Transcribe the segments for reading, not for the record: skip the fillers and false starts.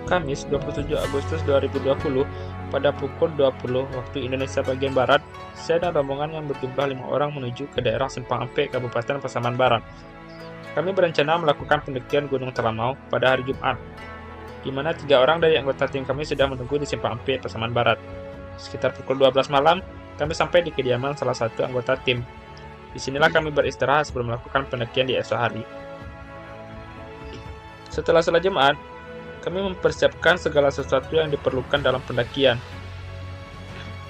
Kamis 27 Agustus 2020 pada pukul 20 waktu Indonesia bagian Barat, saya dan rombongan yang berjumlah 5 orang menuju ke daerah Simpang Ampe, Kabupaten Pasaman Barat. Kami berencana melakukan pendakian Gunung Telamau pada hari Jumat, di mana 3 orang dari anggota tim kami sudah menunggu di Simpang Ampe, Pasaman Barat. Sekitar pukul 12 malam, kami sampai di kediaman salah satu anggota tim. Disinilah kami beristirahat sebelum melakukan pendakian di esok hari. Setelah sholat Jumat, kami mempersiapkan segala sesuatu yang diperlukan dalam pendakian.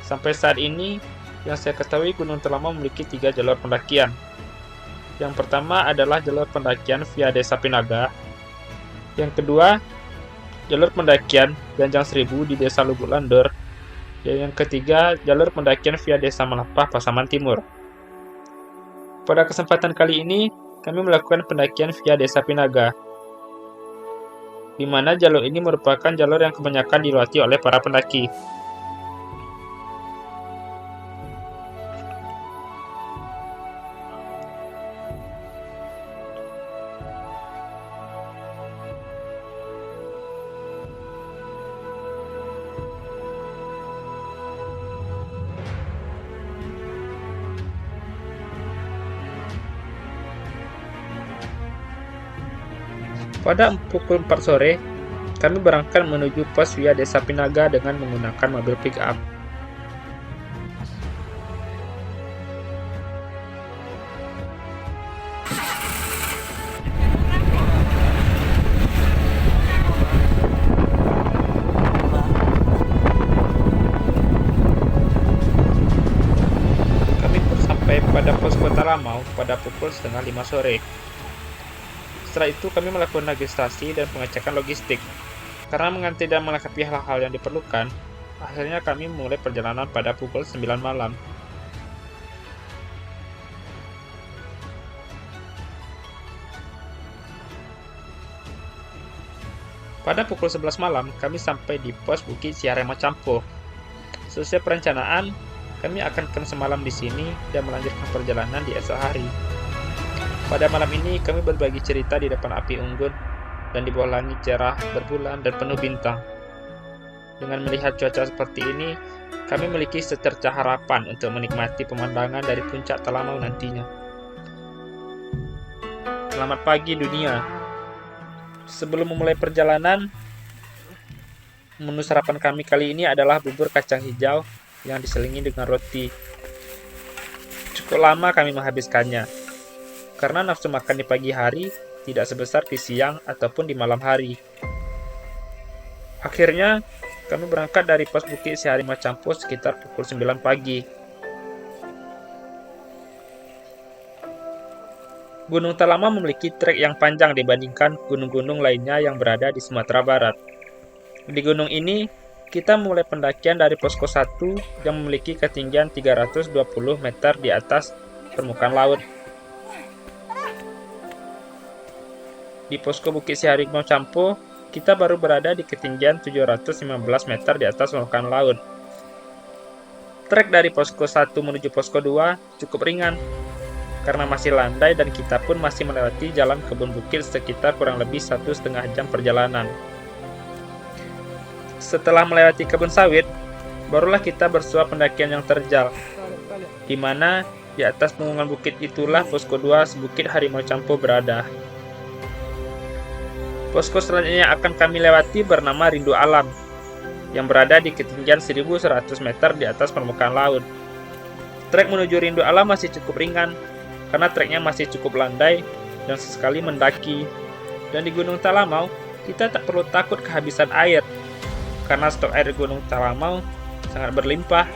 Sampai saat ini, yang saya ketahui Gunung Telamau memiliki 3 jalur pendakian. Yang pertama adalah jalur pendakian via Desa Pinaga. Yang kedua, jalur pendakian Ganjang Seribu di Desa Lubuk Landor. Dan yang ketiga, jalur pendakian via Desa Melapah, Pasaman Timur. Pada kesempatan kali ini, kami melakukan pendakian via Desa Pinaga, di mana jalur ini merupakan jalur yang kebanyakan dilewati oleh para pendaki. Pada pukul 4 sore, kami berangkat menuju pos via Desa Pinaga dengan menggunakan mobil pick-up. Kami pun sampai pada posko Telamau pada pukul setengah 5 sore. Setelah itu kami melakukan registrasi dan pengecekan logistik. Karena mengantri dan melengkapi hal-hal yang diperlukan, akhirnya kami memulai perjalanan pada pukul 9 malam. Pada pukul 11 malam, kami sampai di pos Bukit Siarema Campo. Sesuai perencanaan, kami akan camp semalam di sini dan melanjutkan perjalanan di esok hari. Pada malam ini, kami berbagi cerita di depan api unggun dan di bawah langit cerah, berbulan, dan penuh bintang. Dengan melihat cuaca seperti ini, kami memiliki secercah harapan untuk menikmati pemandangan dari puncak Telamau nantinya. Selamat pagi dunia. Sebelum memulai perjalanan, menu sarapan kami kali ini adalah bubur kacang hijau yang diselingi dengan roti. Cukup lama kami menghabiskannya, karena nafsu makan di pagi hari tidak sebesar di siang ataupun di malam hari. Akhirnya, kami berangkat dari pos Bukit Siarema Campo sekitar pukul 9 pagi. Gunung Telamau memiliki trek yang panjang dibandingkan gunung-gunung lainnya yang berada di Sumatera Barat. Di gunung ini, kita mulai pendakian dari posko 1 yang memiliki ketinggian 320 meter di atas permukaan laut. Di posko Bukit Siarema Campo, kita baru berada di ketinggian 715 meter di atas permukaan laut. Trek dari posko 1 menuju posko 2 cukup ringan, karena masih landai dan kita pun masih melewati jalan kebun bukit sekitar kurang lebih 1,5 jam perjalanan. Setelah melewati kebun sawit, barulah kita bersua pendakian yang terjal, di mana di atas punggungan bukit itulah posko 2 Bukit Harimau Campo berada. Posko selanjutnya yang akan kami lewati bernama Rindu Alam, yang berada di ketinggian 1.100 meter di atas permukaan laut. Trek menuju Rindu Alam masih cukup ringan, karena treknya masih cukup landai dan sesekali mendaki. Dan di Gunung Telamau, kita tak perlu takut kehabisan air, karena stok air di Gunung Telamau sangat berlimpah.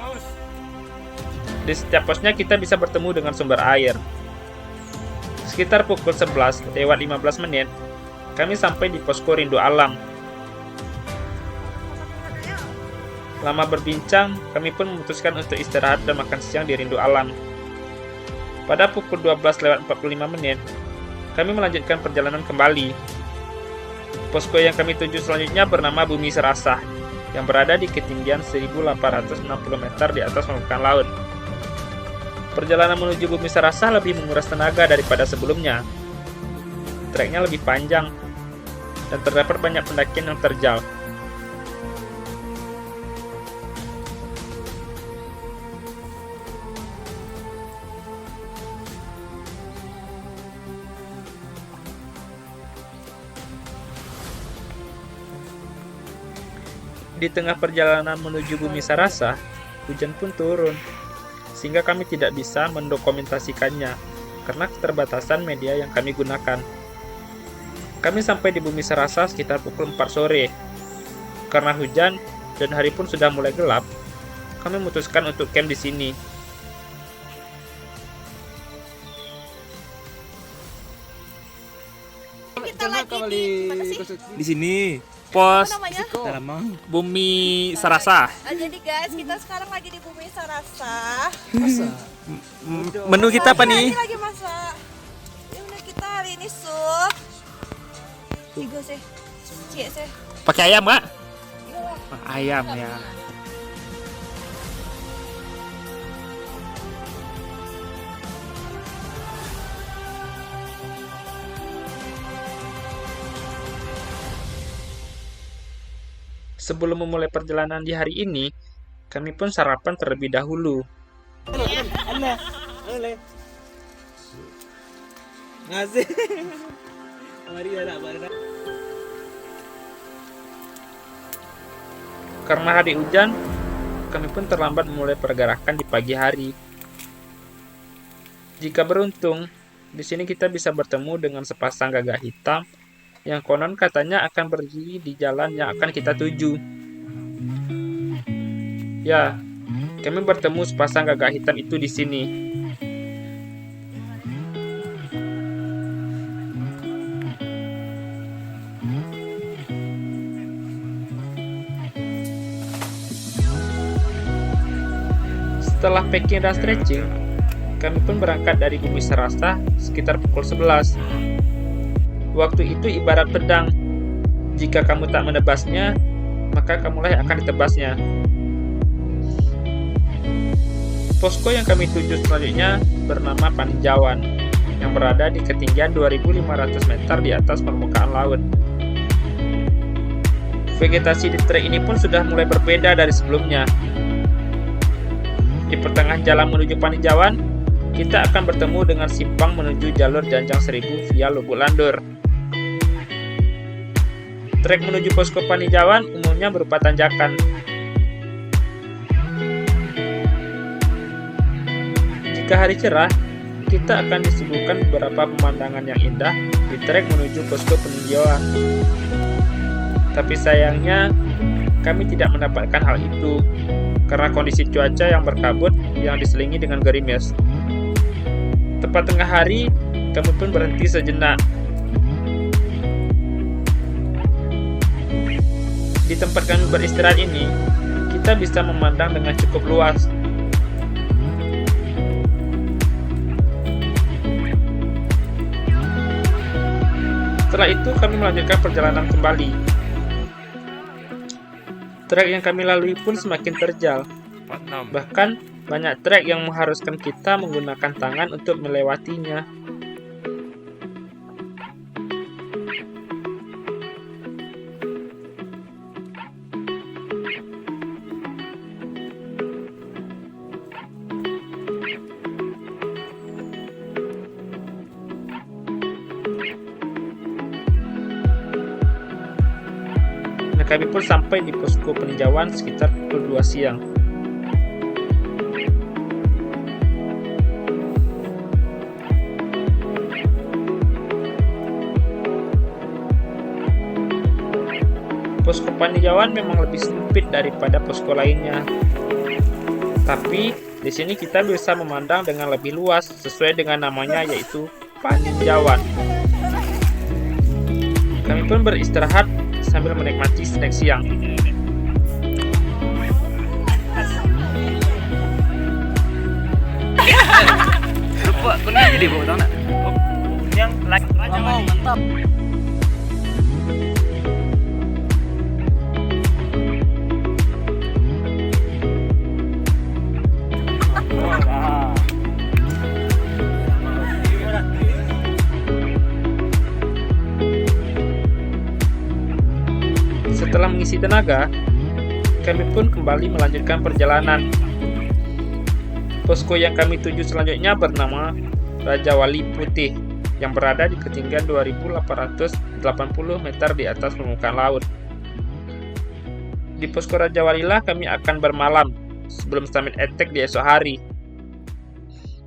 Di setiap posnya kita bisa bertemu dengan sumber air. Sekitar pukul 11 lewat 15 menit, kami sampai di posko Rindu Alam. Lama berbincang, kami pun memutuskan untuk istirahat dan makan siang di Rindu Alam. Pada pukul 12 lewat 45 menit, kami melanjutkan perjalanan kembali. Posko yang kami tuju selanjutnya bernama Bumi Serasah, yang berada di ketinggian 1.860 meter di atas permukaan laut. Perjalanan menuju Bumi Serasah lebih menguras tenaga daripada sebelumnya. Treknya lebih panjang, dan terdapat banyak pendakian yang terjal. Di tengah perjalanan menuju Bumi Sarasa, hujan pun turun, sehingga kami tidak bisa mendokumentasikannya karena keterbatasan media yang kami gunakan. Kami sampai di Bumi Sarasa sekitar pukul 4 sore. Karena hujan dan hari pun sudah mulai gelap, kami memutuskan untuk camp di sini. Kita lagi di sini pos Dalamang. Bumi Sarasa. Jadi guys, kita sekarang lagi di Bumi Sarasa. Menu kita apa nih? Lagi masak. Ini menu kita hari ini sup. Tiga sih. Cik sih. Pakai ayam nggak? Ayam ya. Sebelum memulai perjalanan di hari ini, kami pun sarapan terlebih dahulu. Ngasih. Mari ada barang. Karena hari hujan, kami pun terlambat memulai pergerakan di pagi hari. Jika beruntung, di sini kita bisa bertemu dengan sepasang gagak hitam yang konon katanya akan berdiri di jalan yang akan kita tuju. Ya, kami bertemu sepasang gagak hitam itu di sini. Setelah packing dan stretching, kami pun berangkat dari Bumi Sarasa sekitar pukul 11. Waktu itu ibarat pedang. Jika kamu tak menebasnya, maka kamulah yang akan ditebasnya. Posko yang kami tuju selanjutnya bernama Paninjauan, yang berada di ketinggian 2.500 meter di atas permukaan laut. Vegetasi di trek ini pun sudah mulai berbeda dari sebelumnya. Di pertengahan jalan menuju Paninjauan, kita akan bertemu dengan simpang menuju jalur Janjang Seribu via Lubuk Landur. Trek menuju posko Paninjauan umumnya berupa tanjakan. Jika hari cerah, kita akan disuguhkan beberapa pemandangan yang indah di trek menuju posko Paninjauan. Tapi sayangnya, kami tidak mendapatkan hal itu karena kondisi cuaca yang berkabut yang diselingi dengan gerimis. Tepat tengah hari, kami pun berhenti sejenak. Di tempat kami beristirahat ini, kita bisa memandang dengan cukup luas. Setelah itu, kami melanjutkan perjalanan kembali. Trek yang kami lalui pun semakin terjal. Bahkan, banyak trek yang mengharuskan kita menggunakan tangan untuk melewatinya. Kami pun sampai di posko peninjauan sekitar pukul 2 siang. Posko peninjauan memang lebih sempit daripada posko lainnya. Tapi di sini kita bisa memandang dengan lebih luas sesuai dengan namanya, yaitu Paninjauan. Kami pun beristirahat sambil menikmati snack siang. Lupa kuning jadi bawa tahu nak? Yang lagi Mantap. Setelah mengisi tenaga, kami pun kembali melanjutkan perjalanan. Posko yang kami tuju selanjutnya bernama Raja Wali Putih yang berada di ketinggian 2.880 meter di atas permukaan laut. Di posko Raja Walilah kami akan bermalam sebelum summit attack di esok hari.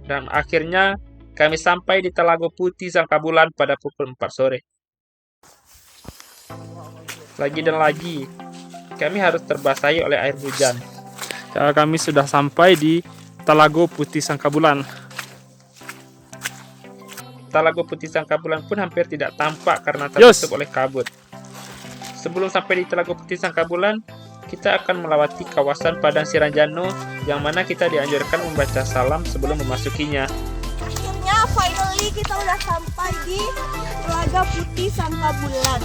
Dan akhirnya kami sampai di Telaga Putih Sangkabulan pada pukul 4 sore. Lagi dan lagi, kami harus terbasahi oleh air hujan. Ya, kami sudah sampai di Telaga Putih Sangkabulan. Telaga Putih Sangkabulan pun hampir tidak tampak karena tertutup oleh kabut. Sebelum sampai di Telaga Putih Sangkabulan, kita akan melewati kawasan Padang Siranjano yang mana kita dianjurkan membaca salam sebelum memasukinya. Akhirnya, finally kita udah sampai di Telaga Putih Sangkabulan.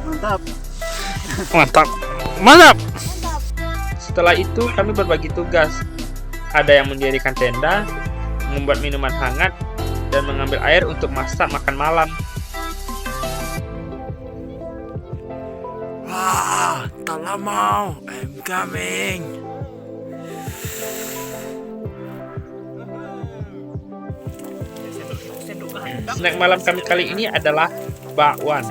Mantap. Mantap. Mantap. Mantap. Setelah itu kami berbagi tugas. Ada yang mendirikan tenda, membuat minuman hangat, dan mengambil air untuk masak makan malam. Tak lama. I'm coming. Snack malam kami kali ini adalah bakwan.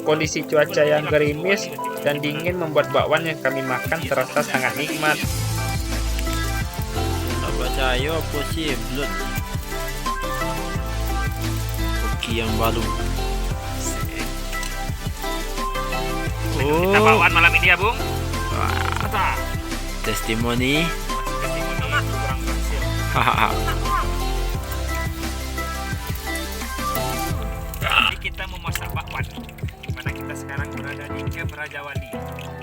Kondisi cuaca yang gerimis dan dingin membuat bakwan yang kami makan terasa sangat nikmat. Tak percaya apa sih belut. Koki yang baru. Kita bakwan malam ini ya, Bung. Testimoni. Kurang berhasil. Hahaha. Jadi kita mau masak bakwan. Di mana kita sekarang berada di Camp Raja Wali,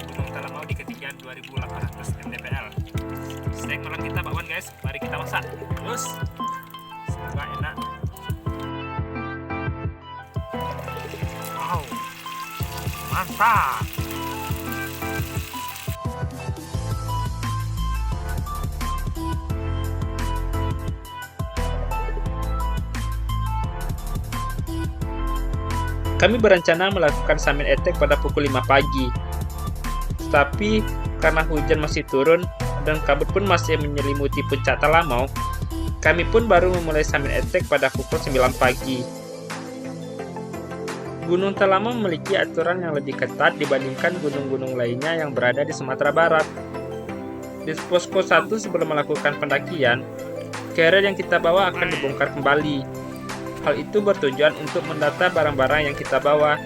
Gunung Talamau di ketinggian 2.800 mdpl. Snack malam kita bakwan, guys. Mari kita masak. Terus semoga enak. Wow, mantap. Kami berencana melakukan summit attack pada pukul 5 pagi. Tapi karena hujan masih turun dan kabut pun masih menyelimuti puncak Talamau, kami pun baru memulai summit attack pada pukul 9 pagi. Gunung Talamau memiliki aturan yang lebih ketat dibandingkan gunung-gunung lainnya yang berada di Sumatera Barat. Di posko 1 sebelum melakukan pendakian, carrier yang kita bawa akan dibongkar kembali. Hal itu bertujuan untuk mendata barang-barang yang kita bawa,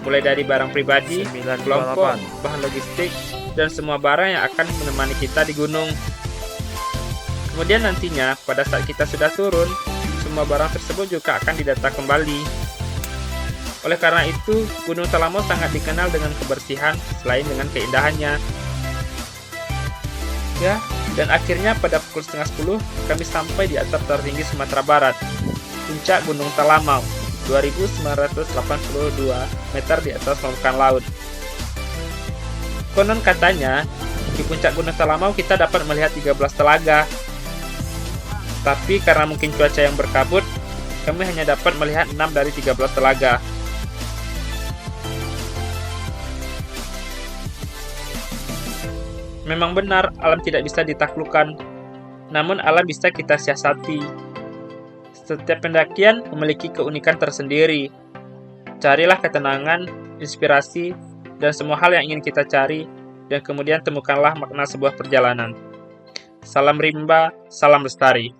mulai dari barang pribadi, kelompok, bahan logistik, dan semua barang yang akan menemani kita di gunung. Kemudian nantinya, pada saat kita sudah turun, semua barang tersebut juga akan didata kembali. Oleh karena itu, Gunung Talamau sangat dikenal dengan kebersihan selain dengan keindahannya. Ya, dan akhirnya pada pukul setengah 10, kami sampai di atap tertinggi Sumatera Barat, Puncak Gunung Talamau, 2.982 meter di atas permukaan laut. Konon katanya, di puncak Gunung Talamau kita dapat melihat 13 telaga. Tapi karena mungkin cuaca yang berkabut, kami hanya dapat melihat 6 dari 13 telaga. Memang benar, alam tidak bisa ditaklukkan, namun alam bisa kita siasati. Setiap pendakian memiliki keunikan tersendiri. Carilah ketenangan, inspirasi, dan semua hal yang ingin kita cari, dan kemudian temukanlah makna sebuah perjalanan. Salam rimba, salam lestari.